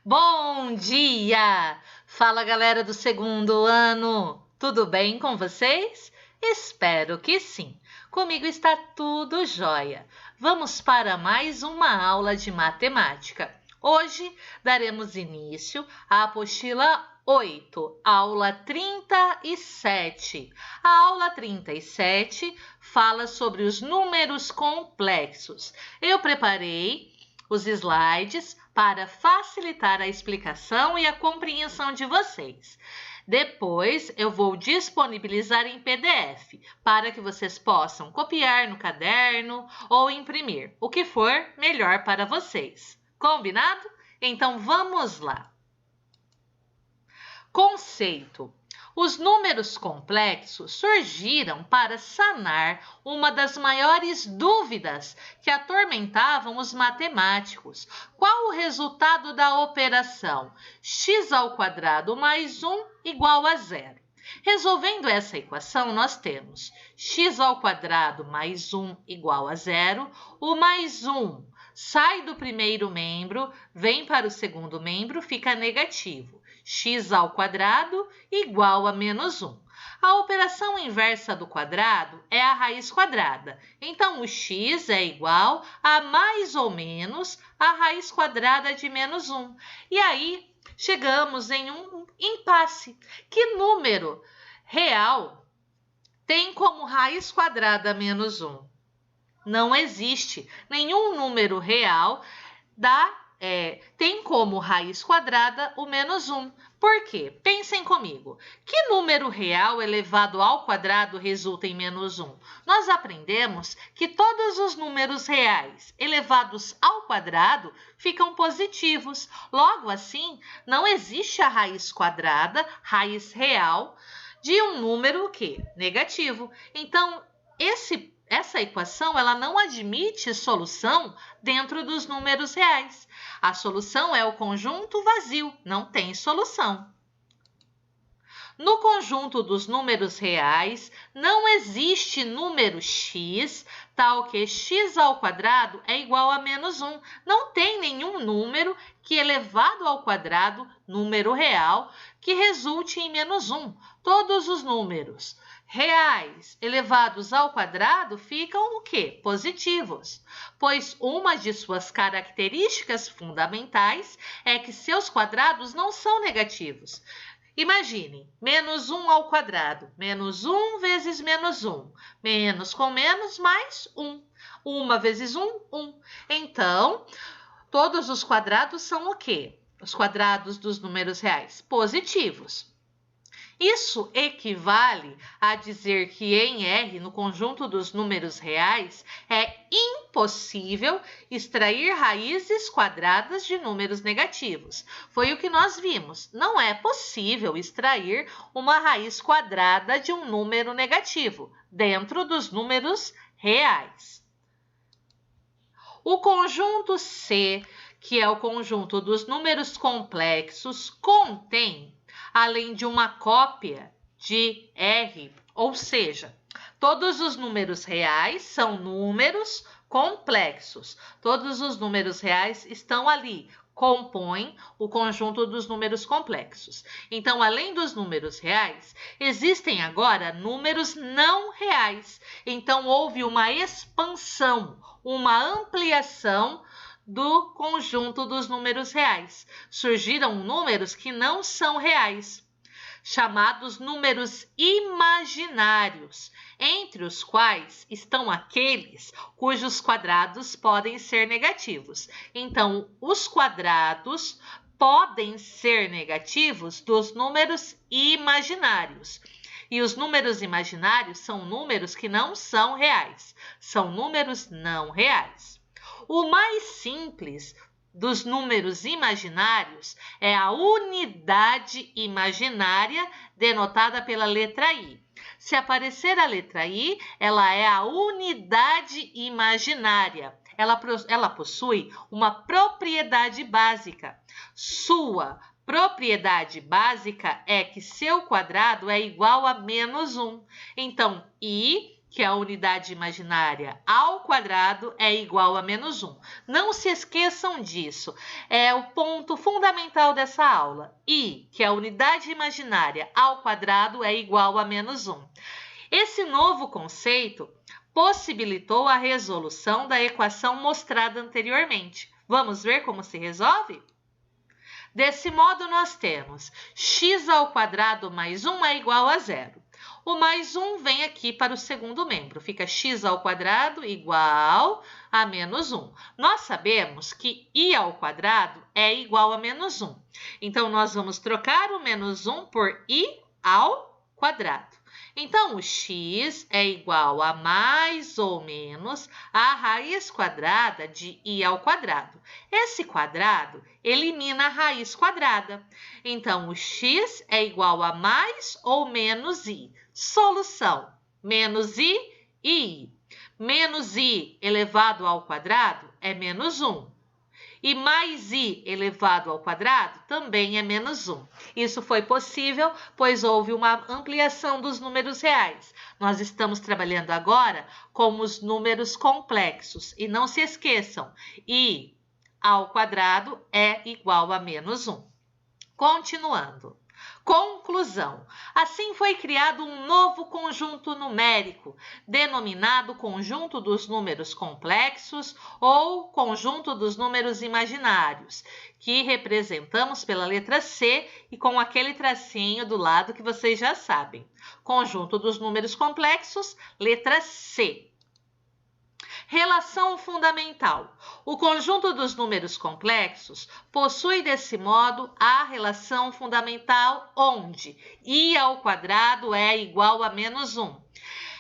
Bom dia! Fala, galera do segundo ano! Tudo bem com vocês? Espero que sim. Comigo está tudo jóia. Vamos para mais uma aula de matemática. Hoje daremos início à apostila 8, aula 37. A aula 37 fala sobre os números complexos. Eu preparei os slides para facilitar a explicação e a compreensão de vocês. Depois, eu vou disponibilizar em PDF para que vocês possam copiar no caderno ou imprimir, o que for melhor para vocês. Combinado? Então, vamos lá. Conceito. Os números complexos surgiram para sanar uma das maiores dúvidas que atormentavam os matemáticos. Qual o resultado da operação x² mais 1 igual a zero? Resolvendo essa equação, nós temos x² mais 1 igual a zero. O mais 1 sai do primeiro membro, vem para o segundo membro, fica negativo. x² igual a menos 1. A operação inversa do quadrado é a raiz quadrada. Então, o x é igual a mais ou menos a raiz quadrada de menos 1. E aí, chegamos em um impasse. Que número real tem como raiz quadrada menos 1? Não existe. Nenhum número real tem como raiz quadrada o menos 1. Por quê? Pensem comigo. Que número real elevado ao quadrado resulta em menos 1? Nós aprendemos que todos os números reais elevados ao quadrado ficam positivos. Logo assim, não existe a raiz quadrada, raiz real, de um número negativo. Então, essa equação ela não admite solução dentro dos números reais. A solução é o conjunto vazio, não tem solução. No conjunto dos números reais, não existe número x, tal que x² é igual a menos 1. Não tem nenhum número que elevado ao quadrado, número real, que resulte em menos 1. Todos os números reais elevados ao quadrado ficam o quê? Positivos, pois uma de suas características fundamentais é que seus quadrados não são negativos. Imagine, menos 1 ao quadrado, menos 1 vezes menos 1, menos com menos mais 1, 1 vezes 1, 1. Então, todos os quadrados são o quê? Os quadrados dos números reais? Positivos. Isso equivale a dizer que em R, no conjunto dos números reais, é impossível extrair raízes quadradas de números negativos. Foi o que nós vimos. Não é possível extrair uma raiz quadrada de um número negativo dentro dos números reais. O conjunto C, que é o conjunto dos números complexos, contém além de uma cópia de R, ou seja, todos os números reais são números complexos. Todos os números reais estão ali, compõem o conjunto dos números complexos. Então, além dos números reais, existem agora números não reais. Então, houve uma expansão, uma ampliação do conjunto dos números reais. Surgiram números que não são reais, chamados números imaginários, entre os quais estão aqueles cujos quadrados podem ser negativos. Então, os quadrados podem ser negativos dos números imaginários. E os números imaginários são números que não são reais, são números não reais. O mais simples dos números imaginários é a unidade imaginária, denotada pela letra I. Se aparecer a letra I, ela é a unidade imaginária. Ela possui uma propriedade básica. Sua propriedade básica é que seu quadrado é igual a menos 1. Então, I que é a unidade imaginária, ao quadrado é igual a menos 1. Não se esqueçam disso, é o ponto fundamental dessa aula. I, que é a unidade imaginária, ao quadrado é igual a menos 1. Esse novo conceito possibilitou a resolução da equação mostrada anteriormente. Vamos ver como se resolve? Desse modo, nós temos x ao quadrado mais 1 é igual a 0. O mais 1 vem aqui para o segundo membro. Fica x ao quadrado igual a menos 1. Nós sabemos que i ao quadrado é igual a menos 1. Então, nós vamos trocar o menos 1 por i ao quadrado. Então, o x é igual a mais ou menos a raiz quadrada de i ao quadrado. Esse quadrado elimina a raiz quadrada. Então, o x é igual a mais ou menos i. Solução: menos i e i. Menos i elevado ao quadrado é menos 1. E mais i elevado ao quadrado também é menos 1. Isso foi possível, pois houve uma ampliação dos números reais. Nós estamos trabalhando agora com os números complexos. E não se esqueçam, i ao quadrado é igual a menos 1. Continuando. Conclusão. Assim foi criado um novo conjunto numérico, denominado conjunto dos números complexos ou conjunto dos números imaginários, que representamos pela letra C e com aquele tracinho do lado que vocês já sabem. Conjunto dos números complexos, letra C. Relação fundamental. O conjunto dos números complexos possui, desse modo, a relação fundamental onde i ao quadrado é igual a menos 1.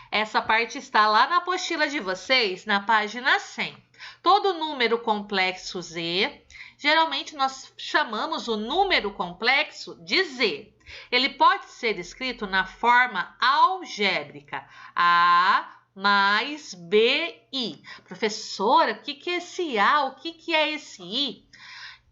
Essa parte está lá na apostila de vocês, na página 100. Todo número complexo z, geralmente nós chamamos o número complexo de z. Ele pode ser escrito na forma algébrica, a mais BI. Professora, o que é esse A? O que é esse I?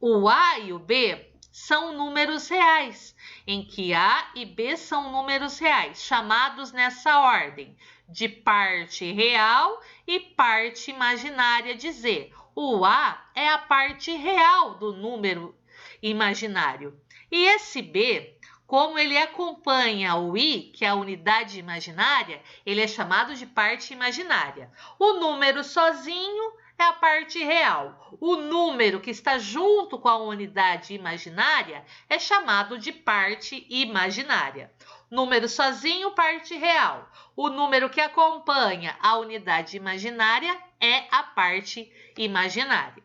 O A e o B são números reais, em que A e B são números reais, chamados nessa ordem, de parte real e parte imaginária de Z. O A é a parte real do número imaginário. E esse B, como ele acompanha o i, que é a unidade imaginária, ele é chamado de parte imaginária. O número sozinho é a parte real. O número que está junto com a unidade imaginária é chamado de parte imaginária. Número sozinho, parte real. O número que acompanha a unidade imaginária é a parte imaginária.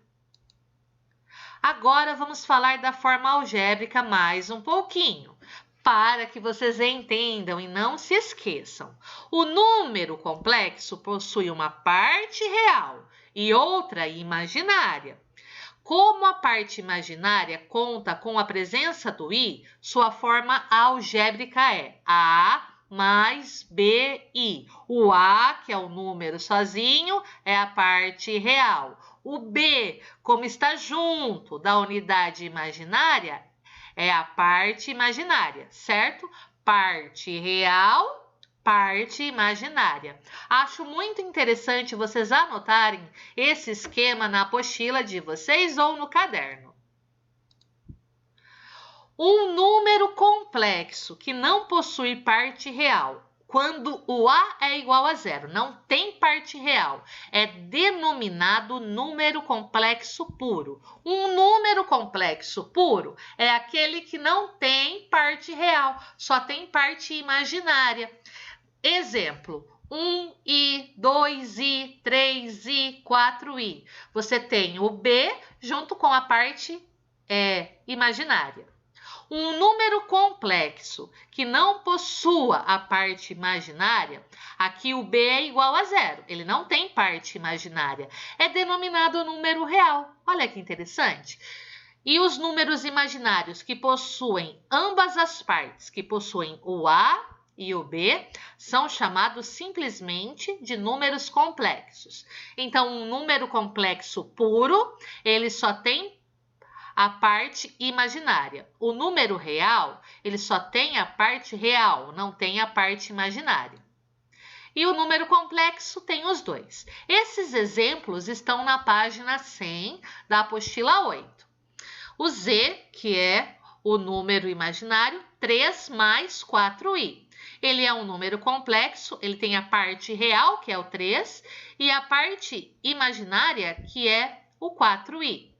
Agora vamos falar da forma algébrica mais um pouquinho, para que vocês entendam e não se esqueçam. O número complexo possui uma parte real e outra imaginária. Como a parte imaginária conta com a presença do i, sua forma algébrica é a mais bi. O a, que é o número sozinho, é a parte real. O b, como está junto da unidade imaginária, é a parte imaginária, certo? Parte real, parte imaginária. Acho muito interessante vocês anotarem esse esquema na apostila de vocês ou no caderno. Um número complexo que não possui parte real, quando o a é igual a 0, não tem parte real, é denominado número complexo puro. Um número complexo puro é aquele que não tem parte real, só tem parte imaginária. Exemplo: 1i, 2i, 3i, 4i. Você tem o b junto com a parte imaginária. Um número complexo que não possua a parte imaginária, aqui o b é igual a 0, ele não tem parte imaginária, é denominado número real. Olha que interessante. E os números imaginários que possuem ambas as partes, que possuem o a e o b, são chamados simplesmente de números complexos. Então, um número complexo puro, ele só tem a parte imaginária. O número real, ele só tem a parte real, não tem a parte imaginária. E o número complexo tem os dois. Esses exemplos estão na página 100 da apostila 8. O z, que é o número imaginário, 3 mais 4i. Ele é um número complexo, ele tem a parte real, que é o 3, e a parte imaginária, que é o 4i.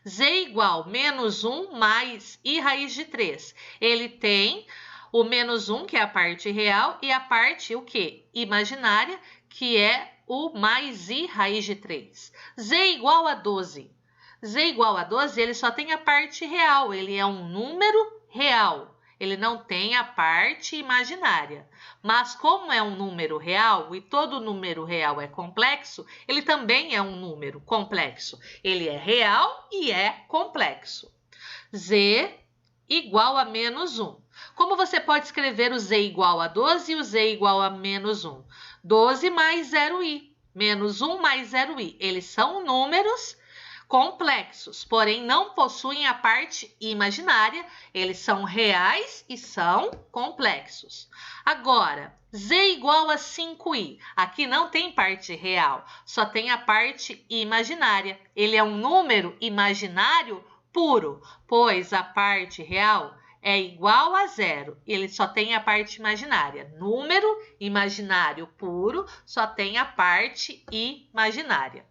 Z igual menos 1 mais i raiz de 3. Ele tem o menos 1, que é a parte real, e a parte, o quê? Imaginária, que é o mais i raiz de 3. Z igual a 12. Z igual a 12, ele só tem a parte real, ele é um número real. Ele não tem a parte imaginária. Mas como é um número real, e todo número real é complexo, ele também é um número complexo. Ele é real e é complexo. Z igual a menos 1. Como você pode escrever o z igual a 12 e o z igual a menos 1? 12 mais 0i. Menos 1 mais 0i. Eles são números complexos, porém não possuem a parte imaginária, eles são reais e são complexos. Agora, z igual a 5i, aqui não tem parte real, só tem a parte imaginária. Ele é um número imaginário puro, pois a parte real é igual a 0, ele só tem a parte imaginária. Número imaginário puro só tem a parte imaginária.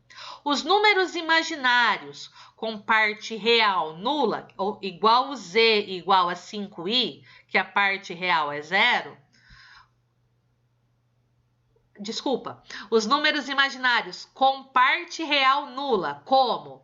Os números imaginários com parte real nula, ou igual o z igual a 5i, que a parte real é 0. Desculpa, os números imaginários com parte real nula, como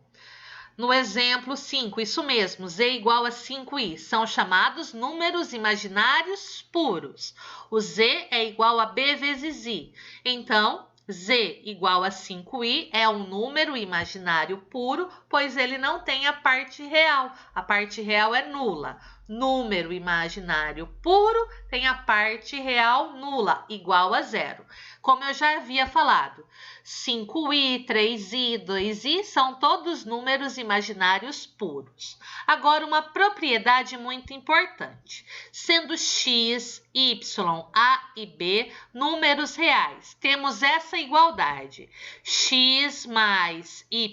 no exemplo 5, isso mesmo, z igual a 5i, são chamados números imaginários puros. O z é igual a b vezes i. Então, z igual a 5i é um número imaginário puro, pois ele não tem a parte real. A parte real é nula. Número imaginário puro tem a parte real nula, igual a 0. Como eu já havia falado, 5i, 3i, 2i são todos números imaginários puros. Agora, uma propriedade muito importante. Sendo x, y, a e b números reais, temos essa igualdade. X mais yi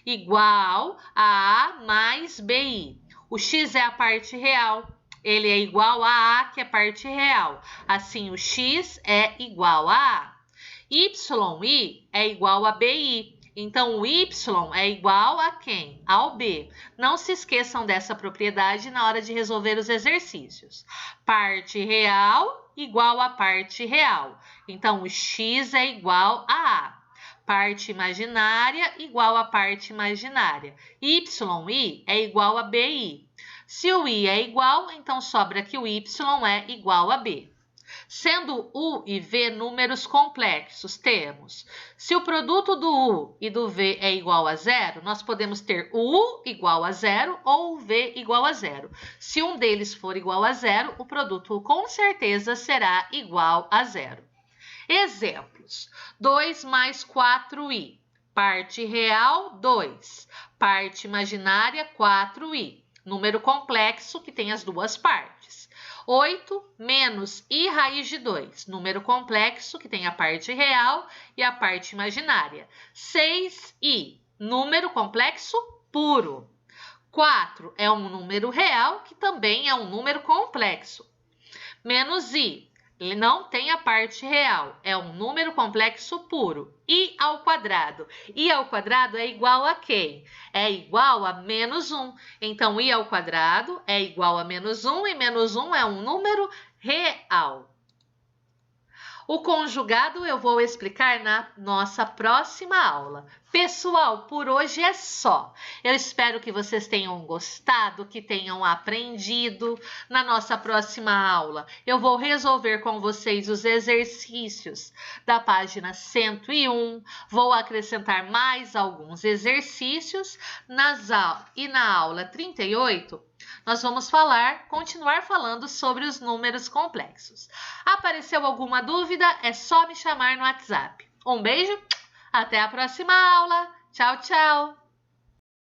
igual a A mais bi. O x é a parte real. Ele é igual a A, que é parte real. Assim, o x é igual a A. YI é igual a BI. Então, o y é igual a quem? Ao b. Não se esqueçam dessa propriedade na hora de resolver os exercícios. Parte real igual a parte real. Então, o x é igual a A. Parte imaginária igual a parte imaginária. YI é igual a BI. Se o i é igual, então sobra que o y é igual a b. Sendo u e v números complexos, temos, se o produto do u e do v é igual a 0, nós podemos ter o u igual a 0 ou o v igual a 0. Se um deles for igual a 0, o produto com certeza será igual a 0. Exemplos: 2 mais 4i, parte real 2, parte imaginária 4i. Número complexo que tem as duas partes. 8 menos i raiz de 2. Número complexo que tem a parte real e a parte imaginária. 6i. Número complexo puro. 4 é um número real que também é um número complexo. Menos i. Ele não tem a parte real, é um número complexo puro. I ao quadrado. I ao quadrado é igual a quem? É igual a menos 1. Então, I ao quadrado é igual a menos 1 e menos 1 é um número real. O conjugado eu vou explicar na nossa próxima aula. Pessoal, por hoje é só. Eu espero que vocês tenham gostado, que tenham aprendido. Na nossa próxima aula, eu vou resolver com vocês os exercícios da página 101. Vou acrescentar mais alguns exercícios e na aula 38, nós vamos continuar falando sobre os números complexos. Apareceu alguma dúvida? É só me chamar no WhatsApp. Um beijo, até a próxima aula. Tchau, tchau!